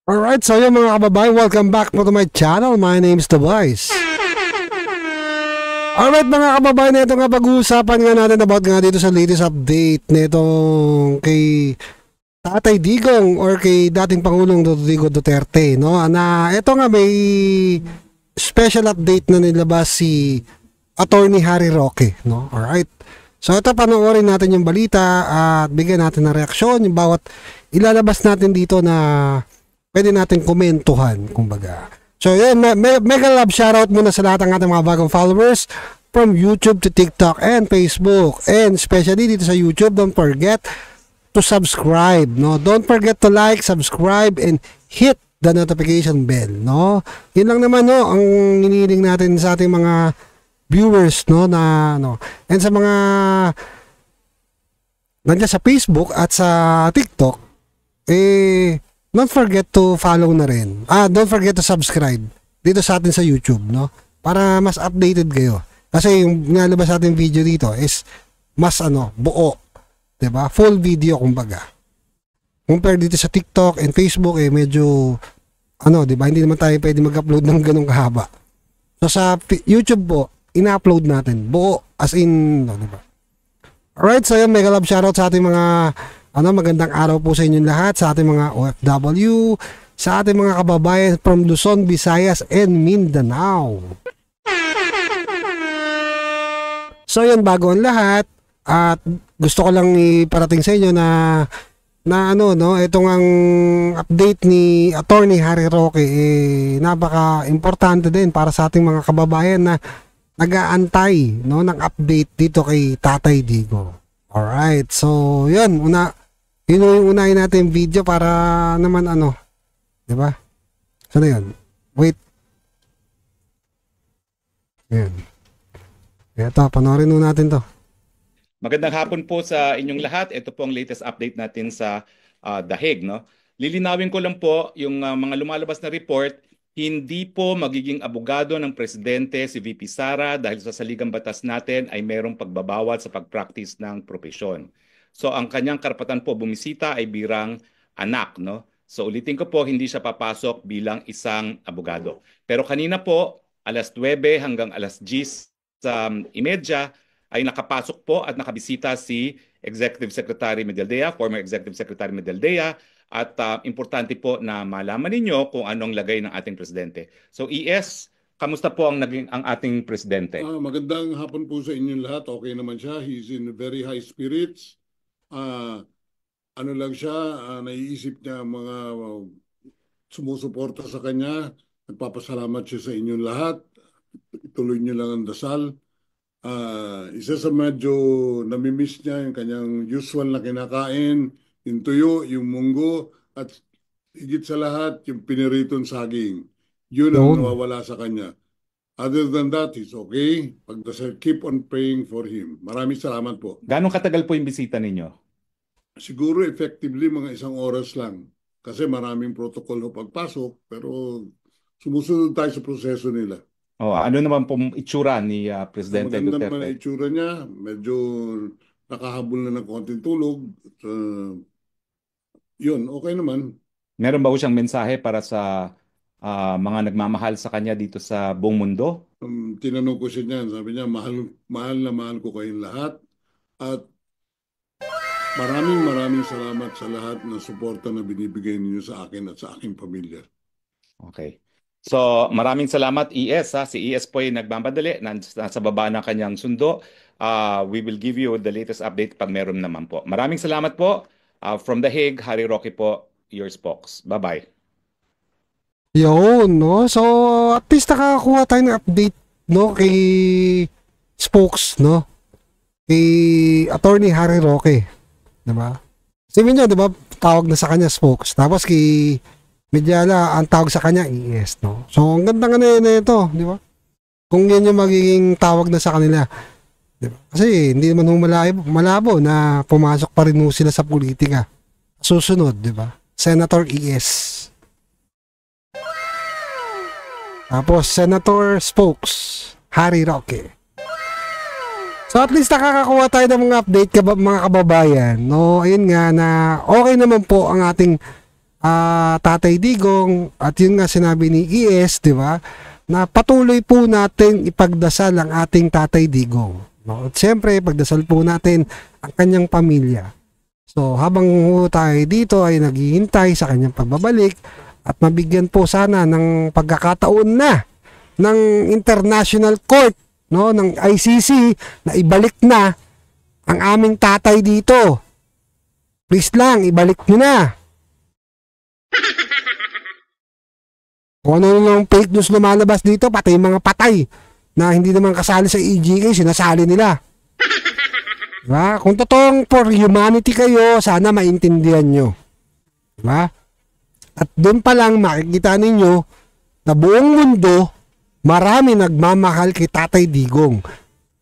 Alright, so yun mga kababayan, welcome back to my channel. My name is Tobias. Alright mga kababayan, ito nga pag-uusapan nga natin about nga dito sa latest update nitong kay Tatay Digong or kay dating Pangulong Rodrigo Duterte, no? Na ito nga may special update na nilabas si Attorney Harry Roque, no? Alright. So ito, panoorin natin yung balita at bigyan natin ng reaksyon, yung bawat ilalabas natin dito na pwede natin komentuhan, kumbaga. So yun, mega love shoutout muna sa lahat ng ating mga bagong followers from YouTube to TikTok and Facebook. And especially dito sa YouTube, don't forget to subscribe, no? Don't forget to like, subscribe, and hit the notification bell, no? Yun lang naman, no, ang hinihiling natin sa ating mga viewers, no, na, no. And sa mga nandiyan sa Facebook at sa TikTok, don't forget to follow na rin. Don't forget to subscribe dito sa atin sa YouTube, no? Para mas updated kayo. Kasi yung nalabas sa ating video dito is mas buo, 'di ba? Full video kumbaga. Compare dito sa TikTok and Facebook medyo 'di ba? Hindi naman tayo pwede mag-upload ng ganung kahaba. So sa YouTube po, ina-upload natin buo as in, 'di ba? Alright, so yun, mega love shoutout sa ating mga magandang araw po sa inyong lahat, sa ating mga OFW, sa ating mga kababayan from Luzon, Visayas, and Mindanao. So yun, bago ang lahat, at gusto ko lang iparating sa inyo na itong ang update ni Attorney Harry Roque, napaka-importante din para sa ating mga kababayan na nag-aantay, no, ng update dito kay Tatay Digong. Alright, so yun, yun yung unahin natin yung video para naman diba? Saan na yun? Wait. Ayan. Ito, panoorin nun natin to. Magandang hapon po sa inyong lahat. Ito po ang latest update natin sa The Hague, no? Lilinawin ko lang po yung mga lumalabas na report, hindi po magiging abogado ng presidente si VP Sara dahil sa saligang batas natin ay mayroong pagbabawal sa pag-practice ng propesyon. So ang kanyang karapatan po bumisita ay birang anak, no? So ulitin ko po, hindi siya papasok bilang isang abogado. Pero kanina po, alas 9 hanggang alas 10:30 ay nakapasok po at nakabisita si Executive Secretary Medialdea, former Executive Secretary Medialdea, at importante po na malaman ninyo kung anong lagay ng ating presidente. So ES, kamusta po ang ating presidente? Magandang hapon po sa inyong lahat. Okay naman siya. He's in very high spirits. Lang siya, naiisip niya mga sumusuporta sa kanya. Nagpapasalamat siya sa inyong lahat. Ituloy niyo lang ang dasal. Isa sa medyo namimiss niya yung kanyang usual na kinakain, yung tuyo, yung munggo, at higit sa lahat, yung piniritong saging. Yun ang nawawala sa kanya. Other than that, he's okay. Pagdasal, keep on praying for him. Maraming salamat po. Gano'ng katagal po yung bisita ninyo? Siguro effectively mga 1 oras lang. Kasi maraming protocol ho pagpasok, pero sumusunod tayo sa proseso nila. Ano naman po itsura ni Presidente Duterte? Maganda naman itsura niya. Medyo nakahabol na ng konting tulog. Yun, okay naman. Meron ba po siyang mensahe para sa mga nagmamahal sa kanya dito sa buong mundo? Tinanong ko siya niyan. Sabi niya, mahal na mahal ko kayong lahat. At maraming salamat sa lahat ng suporta na binibigay ninyo sa akin at sa aking pamilya. Okay. So, maraming salamat ES. Si ES po ay nagmamadali. Nasa baba ng kanyang sundo. We will give you the latest update pag meron naman po. Maraming salamat po. From The Hague, Harry Roque po, your spokes. Bye-bye. Yun, no? So, at least nakakakuha tayo ng update, no? Kay spokes, no? Kay Attorney Harry Roque. Diba? Sabi niyo, diba, tawag na sa kanya spokes. Tapos kay Mediala, ang tawag sa kanya ES, no? So, ang ganda nga na ito, diba? Kung yan yung magiging tawag na sa kanila. Diba? Kasi hindi naman malabo na pumasok pa rin sila sa politika. Susunod, diba? Senator ES. Tapos, Senator Spokes, Harry Roque. So at least nakakakuha tayo ng mga update mga kababayan, no? Ayun nga na okay naman po ang ating Tatay Digong, at yun nga sinabi ni ES, di ba, na patuloy po natin ipagdasal ang ating Tatay Digong. No? At siyempre, pagdasal po natin ang kanyang pamilya. So, habang tayo dito ay naghihintay sa kanyang pagbabalik at mabigyan po sana ng pagkakataon na ng International Court, no, ng ICC na ibalik na ang aming tatay dito. Please lang, ibalik nyo na. Kung ano lang fake news lumalabas dito, pati yung mga patay na hindi naman kasali sa EJK, sinasali nila. Diba? Kung totoong for humanity kayo, sana maintindihan nyo. Diba? At doon pa lang makikita ninyo na buong mundo, marami nagmamahal kay Tatay Digong.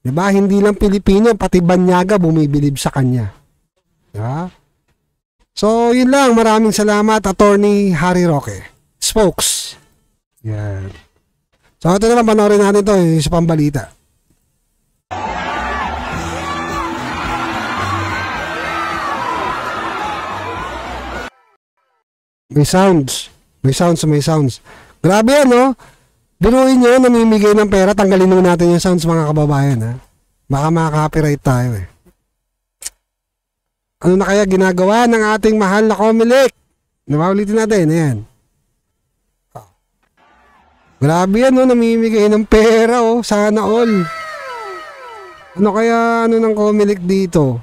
Diba? Hindi lang Pilipino, pati banyaga bumibilib sa kanya. Diba? So, yun lang. Maraming salamat, Attorney Harry Roque. Spokes. Yan. So, ito naman, panoorin natin ito sa pambalita. May sounds. May sounds. Grabe yan, no? Biruin nyo, namimigay ng pera, tanggalin mo natin yung sounds, mga kababayan, ha? Baka maka-copyright tayo, eh. Ano na kaya ginagawa ng ating mahal na Comelec? Ulitin natin, ayan. Grabe yan, no? Namimigay ng pera, oh. Sana all. Ano kaya, ng Comelec dito?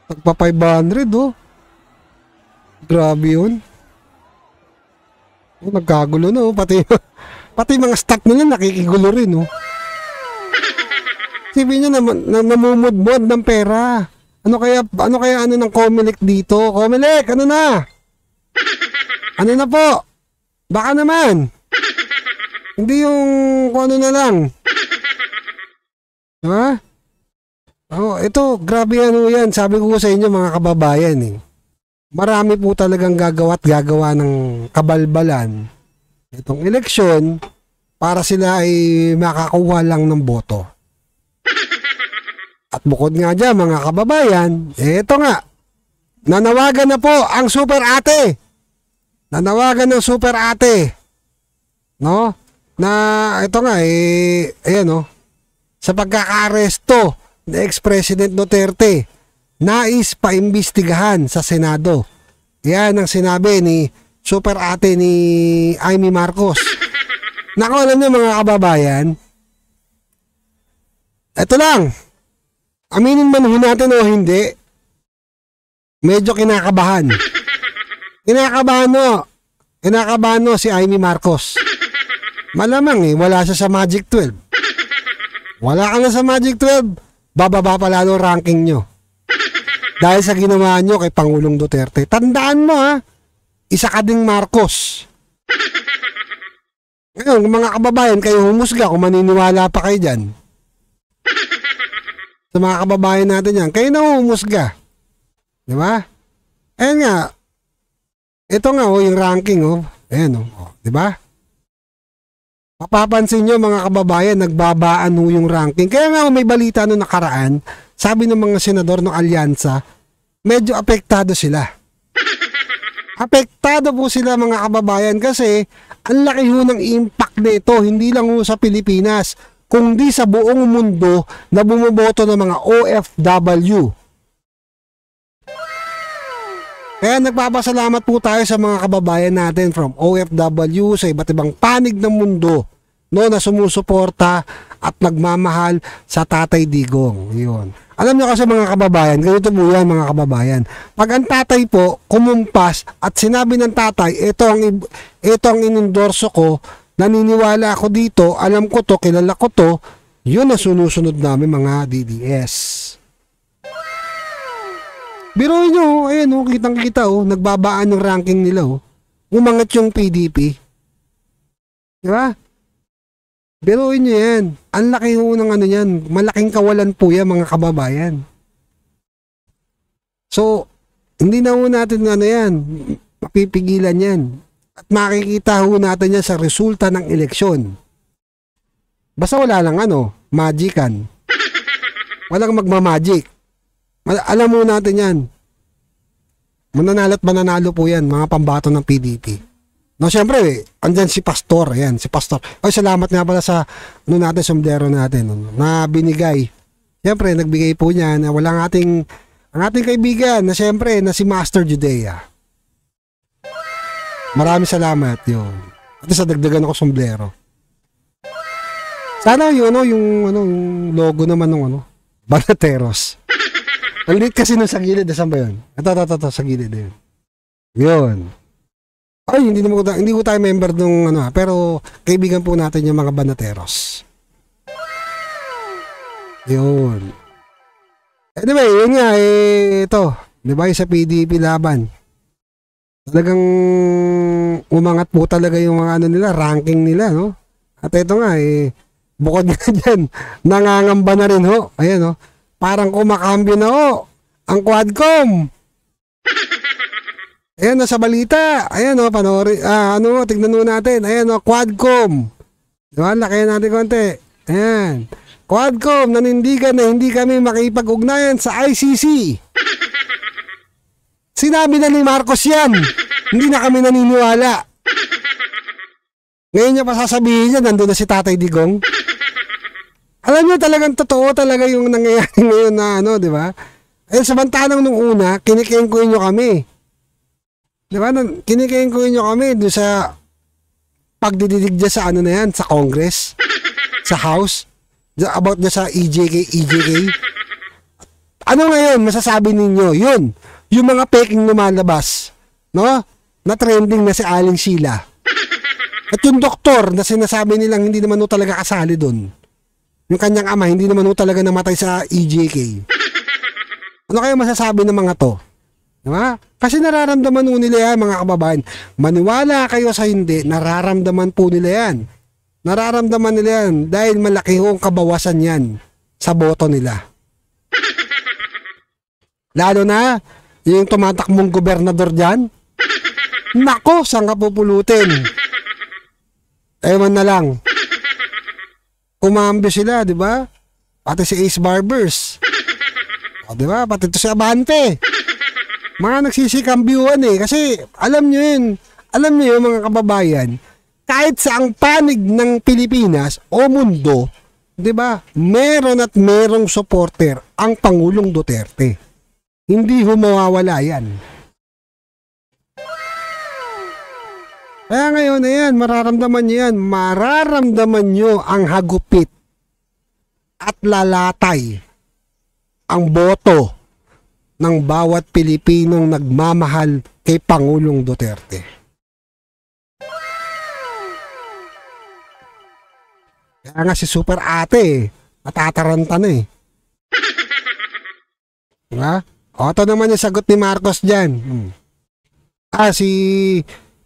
Tagpa 500, oh. Grabe yun. Oh, nagkagulo na, oh. Pati mga staff nila nakikigulo rin, oh. Sabihin nyo namumudmod ng pera. Ano kaya ng Comelec dito? Comelec, ano na? Ano na po? Baka naman. Hindi yung kung ano na lang. Diba? Oh, ito, grabe yan. Sabi ko sa inyo, mga kababayan, eh. Marami po talagang gagawa ng kabalbalan itong eleksyon para sila ay makakuha lang ng boto. At bukod nga dyan, mga kababayan, ito nga, nanawagan na po ang super ate. Nanawagan ng super ate. No? Na ito nga, ayan, no? Sa pagkaka-aresto ni ex-president Duterte, nais paimbestigahan sa Senado. Yan ang sinabi ni super ate ni Amy Marcos. Naku, alam niyo, mga kababayan, ito lang, aminin man natin o hindi, medyo kinakabahan. Kinakabahan no si Amy Marcos. Malamang wala siya sa Magic 12. Wala ka na sa Magic 12, bababa pa lalo ranking nyo. Dahil sa ginawa nyo kay Pangulong Duterte. Tandaan mo, ha, isa ka ding Marcos. Ngayon, mga kababayan, kayo humusga kung maniniwala pa kayo dyan. Sa mga kababayan natin yan, kayo na humusga. Diba? Ayan nga. Ito nga, yung ranking, ayan, diba? Mapapansin nyo, mga kababayan, nagbabaan yung ranking. Kaya nga, may balita nung nakaraan, sabi ng mga senador ng alyansa, medyo apektado sila. Apektado po sila, mga kababayan, kasi ang laki ho ng impact nito, hindi lang ho sa Pilipinas, kundi sa buong mundo na bumoboto ng mga OFW. Kaya nagpapasalamat po tayo sa mga kababayan natin from OFW sa iba't ibang panig ng mundo, no, na sumusuporta at nagmamahal sa Tatay Digong. Yun. Alam niyo kasi, mga kababayan, ganito po yan, mga kababayan. Pag ang tatay po kumumpas at sinabi ng tatay, ito ang inendorso ko, naniniwala ako dito, alam ko to, kilala ko to, yun na sunusunod namin, mga DDS. Biruin nyo, ayan, kitang-kita, nagbabaan yung ranking nila, umangat yung PDP. Diba? Biruin nyo yan. Ang laki ho ng ano yan. Malaking kawalan po yan, mga kababayan. So, hindi na ho natin yan, mapipigilan yan. At makikita ho natin yan sa resulta ng eleksyon. Basta wala lang magican. Walang magmamagic. Alam mo natin yan. Mananalo at mananalo po yan, mga pambato ng PDP. No, syempre, andyan si Pastor, ayan, si Pastor. Ay, salamat nga pala sa natin, sombrero natin, na binigay. Syempre, nagbigay po niya na ang ating kaibigan na syempre, na si Master Judea. Maraming salamat, yun. At sa dagdagan ako sombrero. Sana yung logo naman ng Banateros. Ang lit kasi nung sa gilid, saan ba yun? Ito, sa gilid yun. Yun. Ay, hindi ko tayo member nung pero kaibigan po natin yung mga Banateros. Yun. Anyway, yun nga, ito. Di ba, sa PDP laban. Talagang umangat po talaga yung mga nila, ranking nila, no? At ito nga, bukod nga dyan, nangangamba na rin, ho. Ayan, ho. Parang kumakambyo na, ho. Ang Quadcom. Ayan, sa balita. Ayan, panoorin. Tignan mo natin. Ayan, Quadcom. Diba, lakayan natin konti. Ayan. Quadcom, nanindigan na hindi kami makipag-ugnayan sa ICC. Sinabi na ni Marcos yan. Hindi na kami naniniwala. Ngayon niya pa sasabihin niya, nandun na si Tatay Digong. Alam niyo, talagang totoo talaga yung nangyayari ngayon na di ba? Samantalang nung una, kinikengkuin nyo kami. Di ba? Kinikengkuin nyo kami doon sa pagdididig dyan sa na yan, sa Congress, sa House, about dyan sa EJK. Ano ngayon, masasabi ninyo? Yun, yung mga peking lumalabas, no? Na trending na si Aling Sheila. At yung doktor na sinasabi nilang hindi naman talaga kasali doon. Yung kanyang ama, hindi naman talaga namatay sa EJK. Ano kayo masasabi ng mga to? Diba? Kasi nararamdaman po nila yan, mga kababayan. Maniwala kayo sa hindi, nararamdaman po nila yan. Nararamdaman nila yan dahil malaki hong kabawasan yan sa boto nila. Lalo na, yung tumatakbong gobernador dyan, nako, saan ka pupulutin? Ewan na lang. Kumambyo sila, di ba? Pati si Ace Barbers. O, di ba? Pati ito si Abante. Mga nagsisikambyuhan kasi alam nyo yun. Alam nyo yun, mga kababayan, kahit sa ang panig ng Pilipinas o mundo, di ba? Meron at merong supporter ang Pangulong Duterte. Hindi mawawala yan. Kaya ngayon, ayan, mararamdaman nyo yan. Mararamdaman nyo ang hagupit at lalatay ang boto ng bawat Pilipinong nagmamahal kay Pangulong Duterte. Kaya nga si Super Ate, natataranta na Diba? O, ito naman yung sagot ni Marcos dyan. Si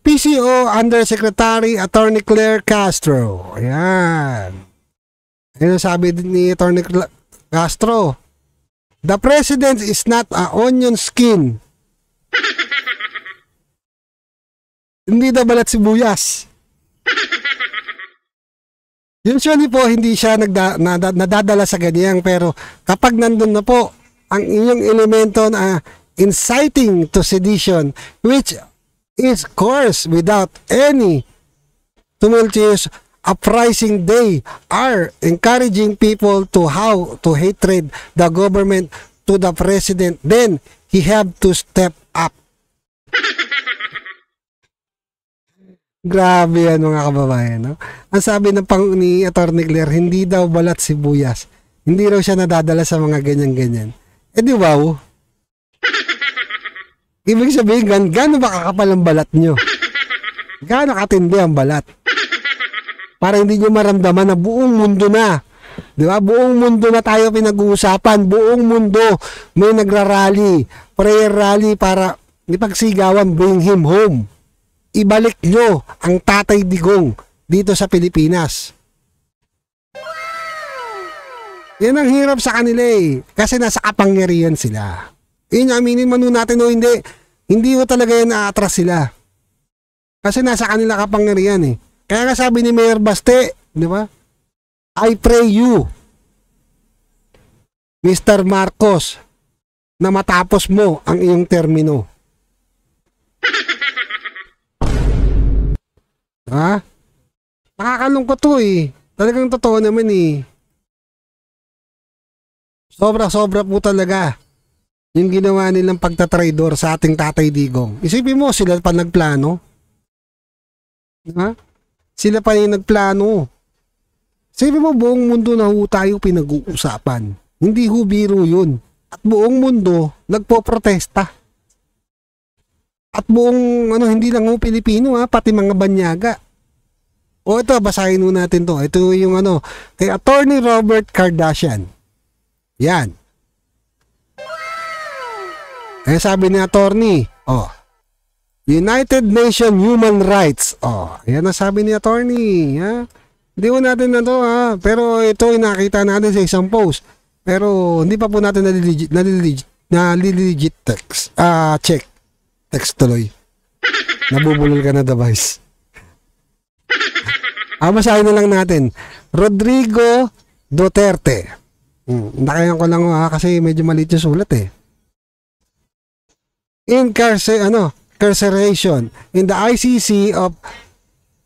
PCO Undersecretary Attorney Claire Castro. Ayan. Ayan sabi ni Attorney Castro. The president is not a onion skin. Hindi na balat sibuyas. Usually po, hindi siya nadadala sa ganyan. Pero kapag nandun na po, ang inyong elemento na inciting to sedition, which is course without any tumultuous uprising, they are encouraging people to hatred the government to the president, then he have to step up. Grabe yan, mga kababayan, no? Ang sabi ni Attorney Claire, hindi daw balat sibuyas. Hindi raw siya nadadala sa mga ganyan-ganyan. Di wow. Ibig sabihin, gaano ba kakapal ang balat nyo? Gaano katindi ang balat? Para hindi nyo maramdaman na buong mundo na. Di ba? Buong mundo na tayo pinag-uusapan. Buong mundo may nagrarally, prayer rally para ipagsigawan, bring him home. Ibalik nyo ang Tatay Digong dito sa Pilipinas. Yan ang hirap sa kanila kasi nasa kapangyarihan sila. Aminin man natin o hindi, hindi ko talaga yan aatras sila. Kasi nasa kanila kapangyarihan Kaya nga sabi ni Mayor Baste, di ba? I pray you, Mr. Marcos, na matapos mo ang iyong termino. Ha? Nakakalungkot to eh. Talagang totoo naman eh. Sobra-sobra po talaga yung ginawa nilang pagtatraidor sa ating Tatay Digong. Isipin mo, sila pa nagplano. Ha? Sila pa yung nagplano. Isipin mo, buong mundo na ho tayo pinag-uusapan. Hindi ho biro yun. At buong mundo nagpo-protesta. At buong, hindi lang ho Pilipino ha, pati mga banyaga. O ito, basahin mo natin to. Ito yung kay Attorney Robert Kardashian. Yan. Sabi ni attorney, United Nations Human Rights. Yan ang sabi ni attorney. Ha? Hindi ko natin na to ha. Pero ito yung nakita natin sa isang post. Pero hindi pa po natin nalilegit text. Check. Text tuloy. Nabubulol ka na device. Basahin na lang natin. Rodrigo Duterte. Nakayan ko lang kasi medyo maliit yung sulat eh. Incarceration in the ICC of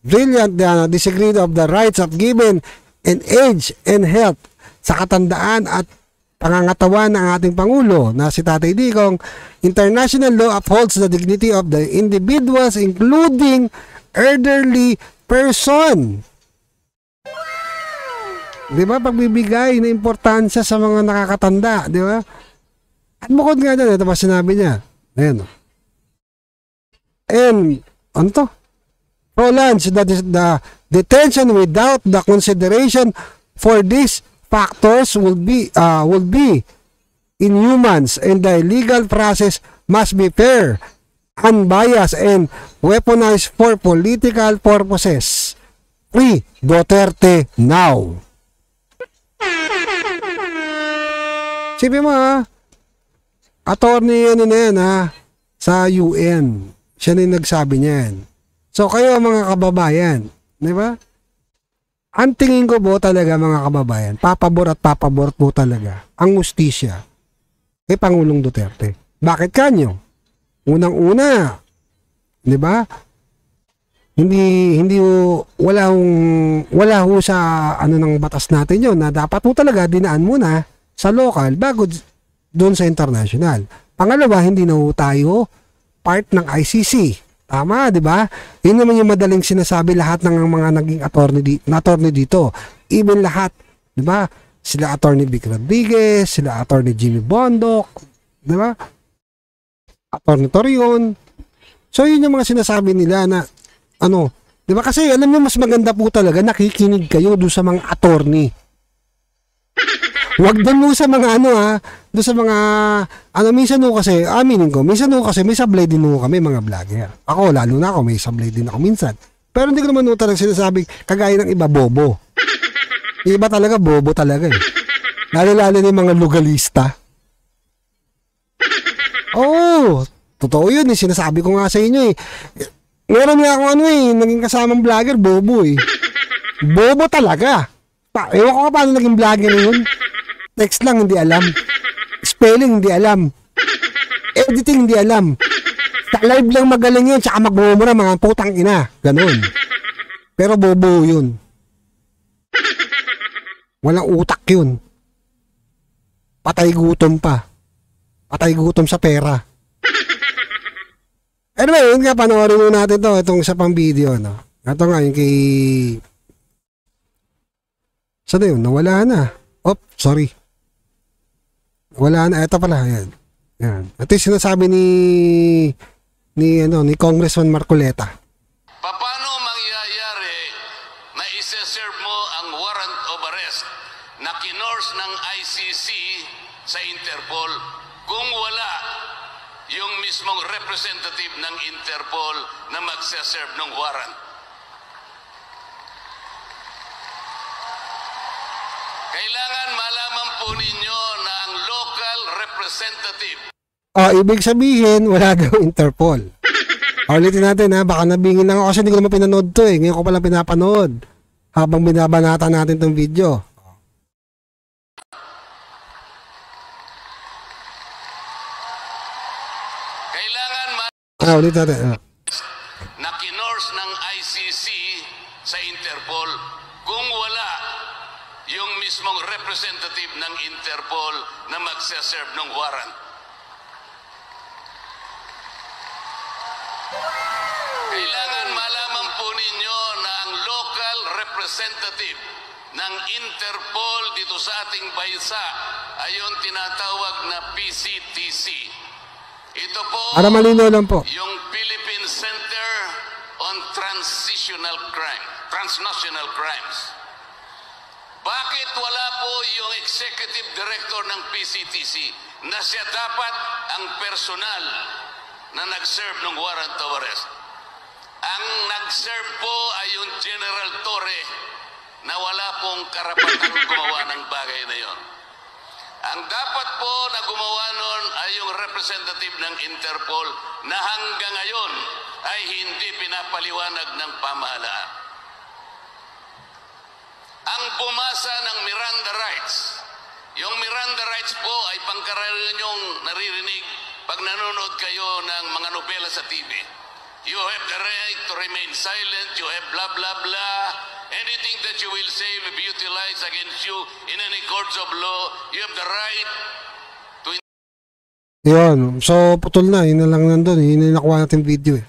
brilliant disagreed of the rights of given and age and health sa katandaan at pangangatawan ng ating Pangulo na si Tatay Digong. International law upholds the dignity of the individuals including elderly person. Di ba? Pagbibigay na importansya sa mga nakakatanda. Di ba? At bukod nga dyan, ito pa sinabi niya. Ayan. And, prolonge the detention without the consideration for these factors will be inhumane and the legal process must be fair, unbiased, and weaponized for political purposes. Free Duterte now. Sabi mo attorney na yan sa UN. Siya na yung nagsabi niyan. So kayo mga kababayan, di ba? Ang tingin ko po talaga mga kababayan, papabor at papabor po talaga ang hustisya kay Pangulong Duterte. Bakit kanyo? Unang-una, di ba? Wala ho sa ng batas natin yon na dapat po talaga dinaan muna sa local bago doon sa international. Pangalawa, hindi na tayo part ng ICC. Tama, di ba? Yun naman yung madaling sinasabi lahat ng mga naging attorney dito. Even lahat, di ba? Sila Attorney Vic Rodriguez, sila Attorney Jimmy Bondoc, di ba? Attorney Torion. So yun yung mga sinasabi nila na di ba? Kasi alam niyo mas maganda po talaga nakikinig kayo doon sa mga attorney. Wag doon mo sa mga doon sa mga minsan kasi aminin ko, minsan kasi may sablay din kami mga vlogger. Ako lalo na ako may sablay din ako minsan. Pero hindi ko naman talaga sinasabi kagaya ng iba bobo. Iba talaga bobo talaga eh. Lalo yung mga legalista. Totoo yun eh, sinasabi ko nga sa inyo eh. Meron nga akong naging kasamang vlogger, bobo eh. Bobo talaga. Ewan ko paano naging vlogger yun. Text lang, hindi alam. Spelling, hindi alam. Editing, hindi alam. Sa live lang magaling yun, tsaka magmumura, mga putang ina. Ganon. Pero bobo yun. Walang utak yun. Patay gutom pa. Patay gutom sa pera. Anyway, yun nga, panoorin mo natin to, itong isa pang video, Ito nga, yung kay... Saan na yun? Nawala na. Sorry. Wala na. Ito pala, yan. Ito yung sinasabi ni Congressman Marcoleta. Paano mangyayari na isa-serve mo ang warrant of arrest na kinors ng ICC sa Interpol kung wala yung mismong representative ng Interpol na magsaserve ng warrant? Kailangan malaman po ninyo na ang local representative. Ibig sabihin, wala daw Interpol. Ulitin natin baka nabingin lang ako kasi hindi ko naman pinanood to eh. Ngayon ko palang pinapanood habang binabanata natin tong video. ulit natin. na kinors ng ICC sa Interpol kung wala yung mismong representative ng Interpol na magsaserve ng warrant. Kailangan malaman po ninyo na ang local representative ng Interpol dito sa ating bansa ay yung tinatawag na PCTC. Ito po Para malinaw lang po. yung Philippine Center on Transnational Crimes. Bakit wala po yung executive director ng PCTC na siya dapat ang personal na nag-serve ng warrant of arrest? Ang nag-serve po ay yung General Torre na wala pong karapatang gumawa ng bagay na yon. Ang dapat po na gumawa nun ay yung representative ng Interpol na hanggang ngayon ay hindi pinapaliwanag ng pamahalaan. Ang bumasa ng Miranda Rights. Yung Miranda Rights po ay pangkaraniwan yung naririnig pag nanonood kayo ng mga nobela sa TV. You have the right to remain silent, you have blah blah blah. Anything that you will say will be utilized against you in any courts of law. You have the right to... Yun. So, putol na. Yun na lang nandun. Yun na nakuha natin video eh.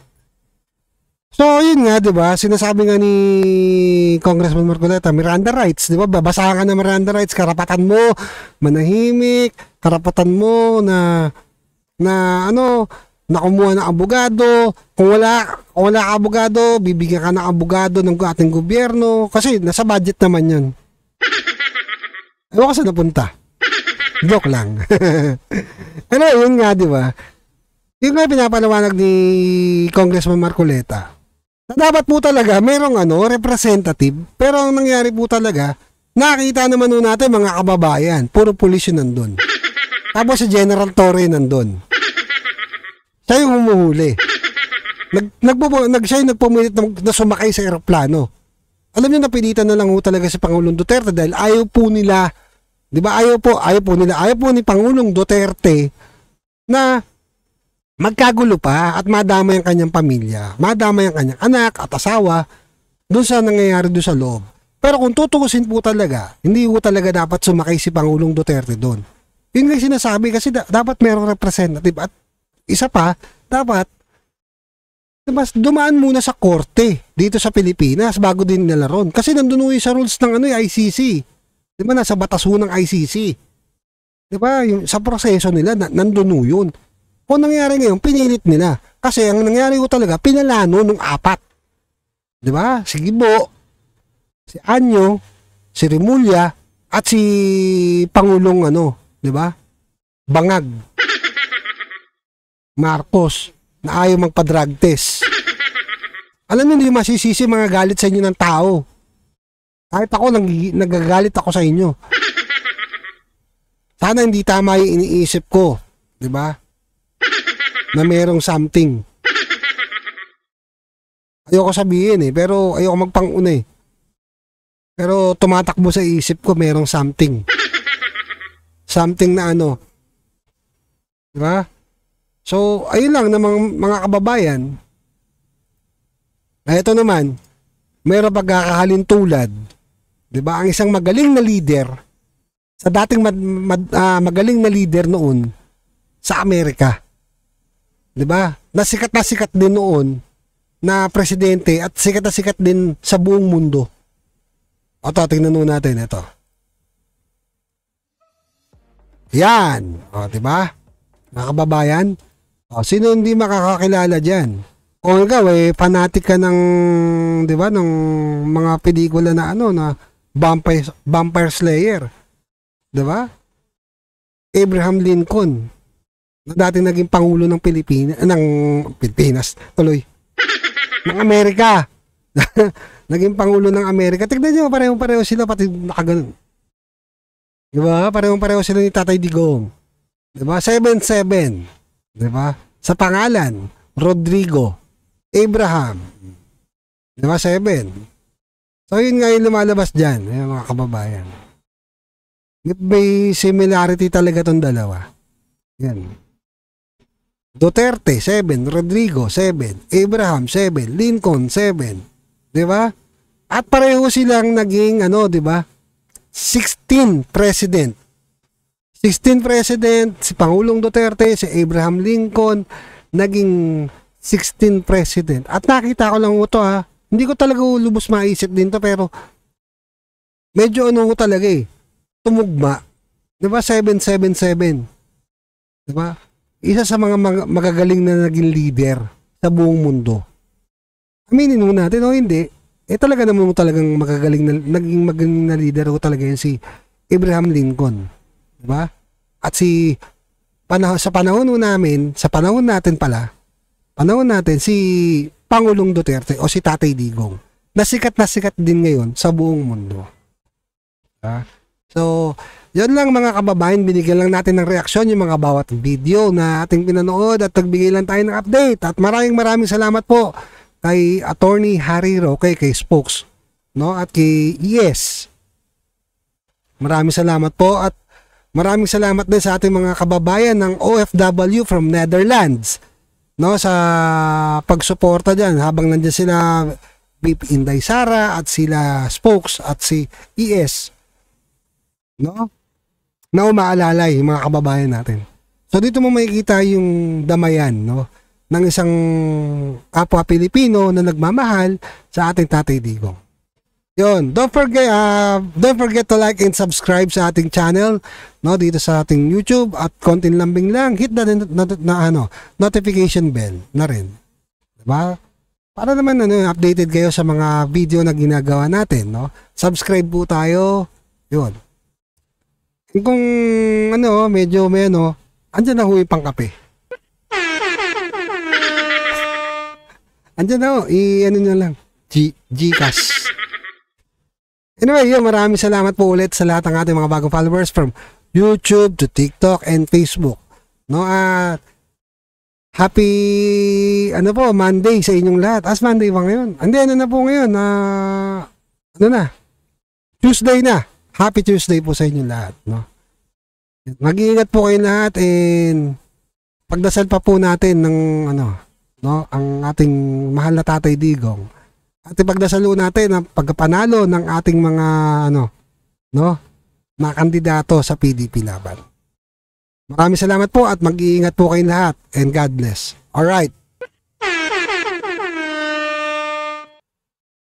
So, yun nga, di ba? Sinasabi nga ni Congressman Marcoleta, Miranda rights, di ba? Babasahan ka na Miranda rights. Karapatan mo, manahimik. Karapatan mo na kumuha ng abogado. Kung wala ka abogado, bibigyan ka ng abogado ng ating gobyerno. Kasi nasa budget naman yun. Ewan kasi napunta. Joke lang. Ano, yun nga, di ba? Yun nga pinapalawanag ni Congressman Marcoleta. Na dapat po talaga merong representative. Pero ang nangyari po talaga, nakita naman nun natin mga kababayan. Puro pulis yun nandun. Tapos si General Torre nandun. Siya yung humuhuli. Siya yung nagpumilit na sumakay sa eroplano. Alam niyo, napilitan na lang ho talaga si Pangulong Duterte dahil ayaw po nila, di ba, ayaw po ni Pangulong Duterte na magkagulo pa at madama yung kanyang pamilya, madama yung kanyang anak at asawa doon sa nangyayari doon sa loob. Pero kung tutukusin po talaga, hindi po talaga dapat sumakay si Pangulong Duterte doon. Yun nga sinasabi kasi dapat merong representative at isa pa, dapat dumaan muna sa korte dito sa Pilipinas bago din nila ron. Kasi nandun sa rules ng ICC. Di ba, nasa batas ng ICC. Di ba, yung, sa proseso nila, nandun yun. Kung nangyari ngayon, pinilit nila. Kasi ang nangyari ko talaga, pinalano nung 4. Di ba? Si Gibo, si Anyo, si Rimulya, at si Pangulong di ba? Bangag. Marcos, na ayaw magpa-drug test. Alam niyo, hindi masisisi mga galit sa inyo ng tao. Kahit ako, nagagalit ako sa inyo. Sana hindi tama yung iniisip ko. Di ba? Na merong something. Ayoko sabihin pero ayoko magpanguna Pero tumatakbo sa isip ko, merong something. Something na di ba? So, ayun lang namang mga kababayan. Ito naman, mayroong pagkakahalin tulad. Di ba? Ang isang magaling na leader, sa dating magaling na leader noon, sa Amerika. Di ba? Nasikat din noon na presidente at sikat na sikat din sa buong mundo. O ito, tingnan natin ito. Yan. O, di ba? Mga kababayan, sino hindi makakakilala dyan? Kung ikaw fanatic ka ng, di ba, ng mga pelikula na na Vampire Slayer. Di ba? Abraham Lincoln, na dati naging pangulo ng Pilipinas, tuloy. Ng Amerika. Naging pangulo ng Amerika. Tignan nyo, pareho sila, pati nakaganon. Di ba? Pareho sila ni Tatay Digong. Di ba? 7-7. Di ba? Sa pangalan, Rodrigo, Abraham. Di ba? 7. So, yun nga yung lumalabas dyan, mga kababayan. May similarity talaga tong dalawa. Yan. Duterte 7, Rodrigo 7, Abraham 7, Lincoln 7, 'di ba? At pareho silang naging di ba? 16 president. 16 president, si Pangulong Duterte, si Abraham Lincoln, naging 16 president. At nakita ko lang ito hindi ko talaga lubos maisip din to, pero medyo talaga tumugma. 'Di ba? 777. 'Di ba? Isa sa mga magagaling na naging leader sa buong mundo. Aminin mo natin hindi. Talaga naman talagang naging magaling na leader talaga yun si Abraham Lincoln. 'Di ba? At sa panahon natin si Pangulong Duterte o si Tatay Digong, na sikat din ngayon sa buong mundo. So, yun lang mga kababayan, binigyan lang natin ng reaksyon yung mga bawat video na ating pinanood at nagbigay lang tayo ng update. At maraming salamat po kay Attorney Harry Roque, kay Spokes, at kay ES. Maraming salamat po, at maraming salamat din sa ating mga kababayan ng OFW from Netherlands, sa pagsuporta dyan habang nandiyan sila BP Inday Sara at sila Spokes at si ES, na umaalalay yung mga kababayan natin. So dito mo makikita yung damayan ng isang kapwa Pilipino na nagmamahal sa ating Tatay Digong. Yun, don't forget to like and subscribe sa ating channel dito sa ating YouTube, at konting lambing lang, hit the notification bell na rin. Diba? Para naman updated kayo sa mga video na ginagawa natin, Subscribe po tayo. Yun. Kung medyo may andyan na yung pangkape. Andyan na nyo lang. Gcash. Anyway, maraming salamat po ulit sa lahat ng ating mga bagong followers from YouTube to TikTok and Facebook. At happy Monday sa inyong lahat. As Monday ba ngayon? Hindi, na po ngayon? Tuesday na. Happy Tuesday po sa inyong lahat, Mag-iingat po kayo lahat, and pagdasal pa po natin ng ang ating mahal na Tatay Digong. At ipagdasalo natin ang pagpanalo ng ating mga mga kandidato sa PDP laban. Maraming salamat po, at mag-iingat po kayo lahat, and God bless. All right.